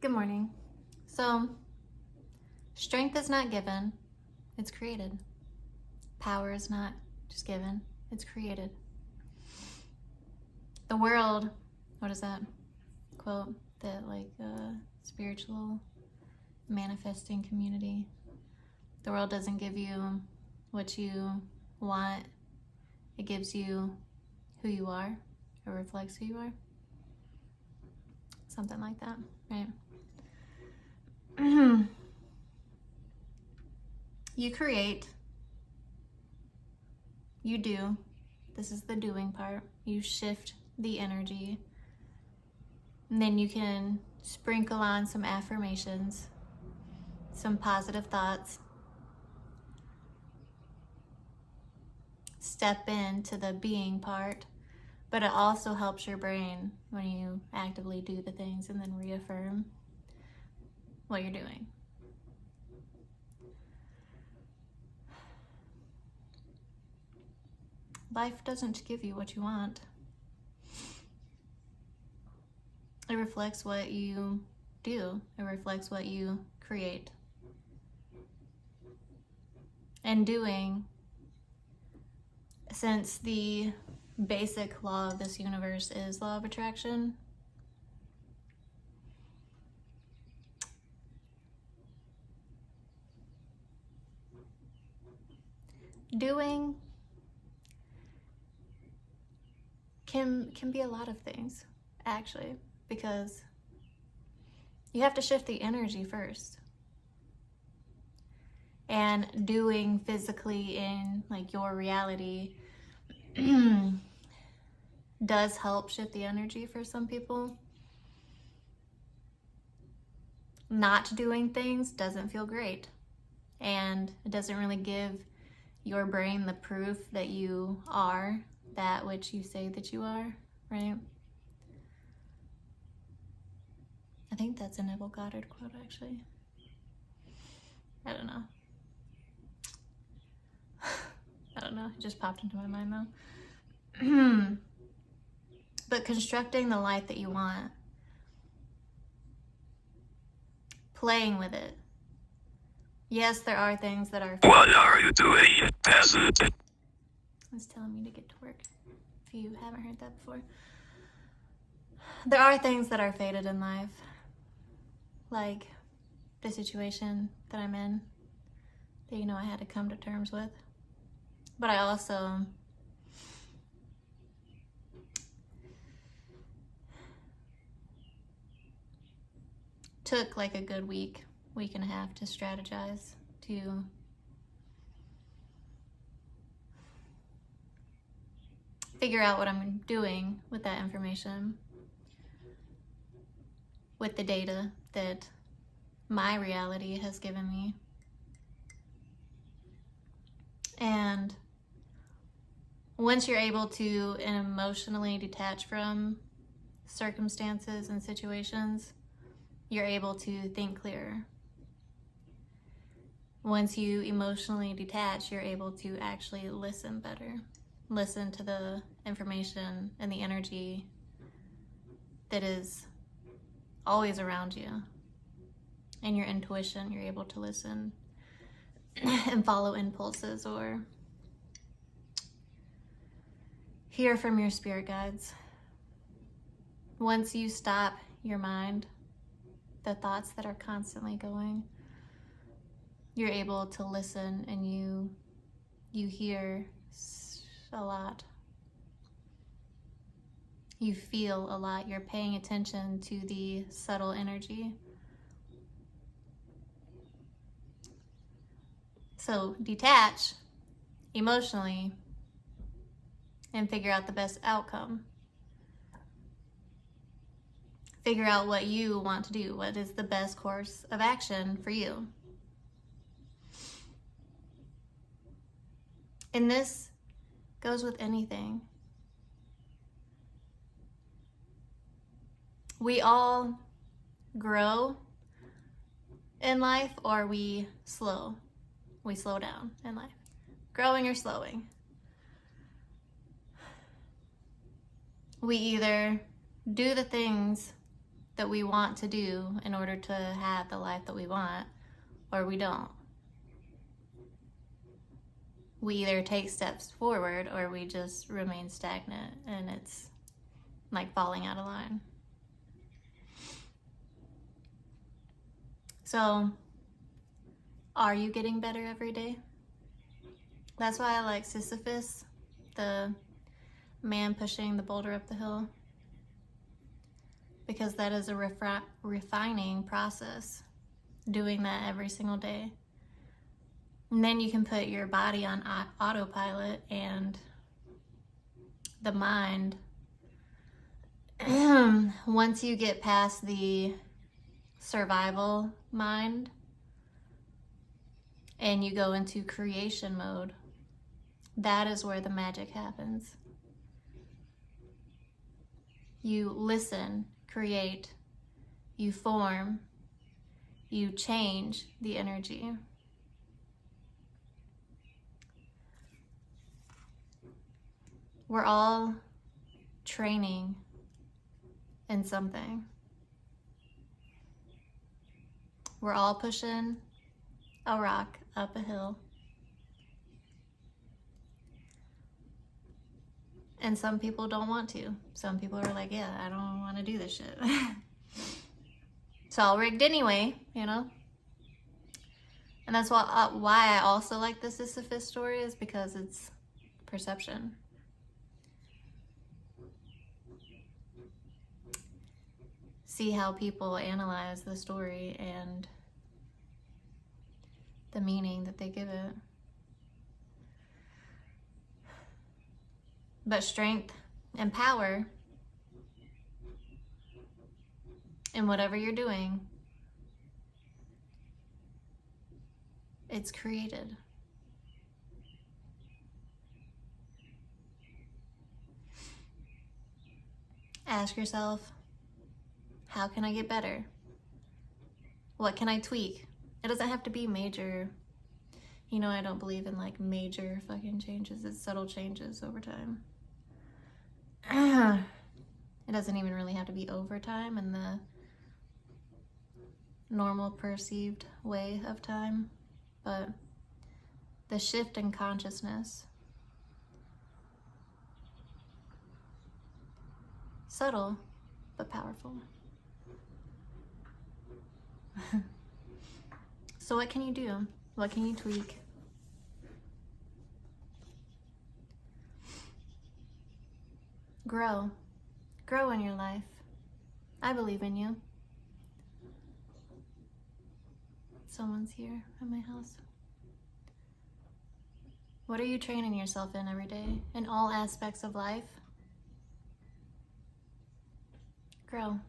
Good morning. So, strength is not given, it's created. Power is not just given, it's created. The world, what is that quote? That spiritual manifesting community. The world doesn't give you what you want, it gives you who you are, it reflects who you are. Something like that, right? You create, you do. This is the doing part. You shift the energy, and then you can sprinkle on some affirmations, some positive thoughts. Step into the being part, but it also helps your brain when you actively do the things and then reaffirm what you're doing. Life doesn't give you what you want. It reflects what you do. It reflects what you create. And doing, since the basic law of this universe is law of attraction, doing can be a lot of things, actually, because you have to shift the energy first. And doing physically in your reality does help shift the energy for some people. Not doing things doesn't feel great, and it doesn't really give your brain the proof that you are that which you say that you are, right? I think that's a Neville Goddard quote, actually. I don't know. It just popped into my mind though. But constructing the life that you want, playing with it. Yes, there are things that are... What are you doing, peasant? It's telling me to get to work, if you haven't heard that before. There are things that are fated in life, like the situation that I'm in, that I had to come to terms with. But I also took a good week and a half to strategize, to figure out what I'm doing with that information, with the data that my reality has given me. And once you're able to emotionally detach from circumstances and situations, you're able to think clearer. Once you emotionally detach, you're able to actually listen better. Listen to the information and the energy that is always around you. And your intuition, you're able to listen and follow impulses or hear from your spirit guides. Once you stop your mind, the thoughts that are constantly going, you're able to listen, and you hear a lot. You feel a lot. You're paying attention to the subtle energy. So detach emotionally and figure out the best outcome. Figure out what you want to do. What is the best course of action for you? And this goes with anything. We all grow in life, or we slow down in life. Growing or slowing. We either do the things that we want to do in order to have the life that we want, or we don't. We either take steps forward or we just remain stagnant, and it's like falling out of line. So, are you getting better every day? That's why I like Sisyphus, the man pushing the boulder up the hill, because that is a refining process, doing that every single day. And then you can put your body on autopilot, and the mind, once you get past the survival mind and you go into creation mode, that is where the magic happens. You listen, create, you form, you change the energy. We're all training in something. We're all pushing a rock up a hill. And some people don't want to. Some people are like, yeah, I don't want to do this shit. It's all rigged anyway, you know? And that's why I also like the Sisyphus story, is because it's perception. See how people analyze the story and the meaning that they give it. But strength and power in whatever you're doing, it's created. Ask yourself, how can I get better? What can I tweak? It doesn't have to be major. You know, I don't believe in like major fucking changes. It's subtle changes over time. It doesn't even really have to be over time in the normal perceived way of time, but the shift in consciousness, subtle but powerful. So what can you do? What can you tweak? Grow. Grow in your life. I believe in you. Someone's here at my house. What are you training yourself in every day? In all aspects of life? Grow.